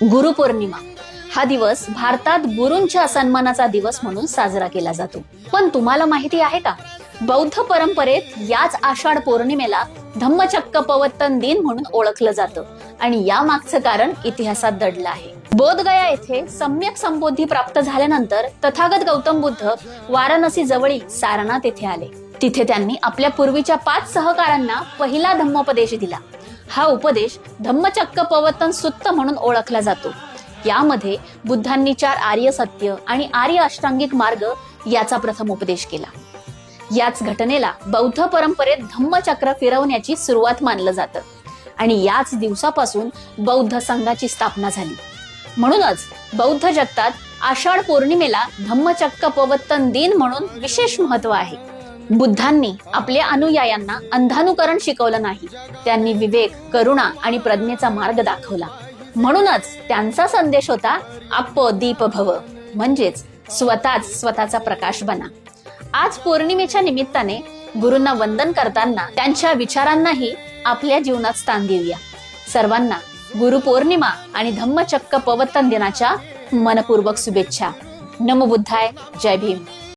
गुरुपौर्णिमा हा दिवस भारतात गुरूंच्या सन्मानाचा दिवस म्हणून साजरा केला जातो. पण तुम्हाला माहिती आहे का, बौद्ध परंपरेत याच आषाढ पौर्णिमेला धम्मचक्क पवर्तन दिन म्हणून ओळखलं जातं आणि या मागचं कारण इतिहासात दडलं आहे. बोधगया येथे सम्यक संबोधी प्राप्त झाल्यानंतर तथागत गौतम बुद्ध वाराणसी जवळील सारनाथ येथे आले. तिथे त्यांनी आपल्या पूर्वीच्या 5 सहकाऱ्यांना पहिला धम्मोपदेश दिला. हा उपदेश धम्मचक्क पवर्तन सुत्त म्हणून ओळखला जातो. यामध्ये बुद्धांनी 4 आर्य सत्य आणि आर्य अष्टांगिक मार्ग याचा प्रथम उपदेश केला. याच घटनेला बौद्ध परंपरेत धम्मचक्र फिरवण्याची सुरुवात मानलं जातं आणि याच दिवसापासून बौद्ध संघाची स्थापना झाली. म्हणूनच बौद्ध जगतात आषाढ पौर्णिमेला धम्मचक्क पवर्तन दिन म्हणून विशेष महत्व आहे. बुद्धांनी आपल्या अनुयायांना अंधानुकरण शिकवलं नाही, त्यांनी विवेक, करुणा आणि प्रज्ञेचा मार्ग दाखवला. म्हणूनच त्यांचा संदेश होता आप दीप भव, म्हणजेच स्वतःचा प्रकाश बना. आज पौर्णिमेच्या निमित्ताने गुरूंना वंदन करताना त्यांच्या विचारांनाही आपल्या जीवनात स्थान देऊया. सर्वांना गुरुपौर्णिमा आणि धम्मचक्क पवर्तन दिनाच्या मनपूर्वक शुभेच्छा. नमो बुद्धाय. जय भीम.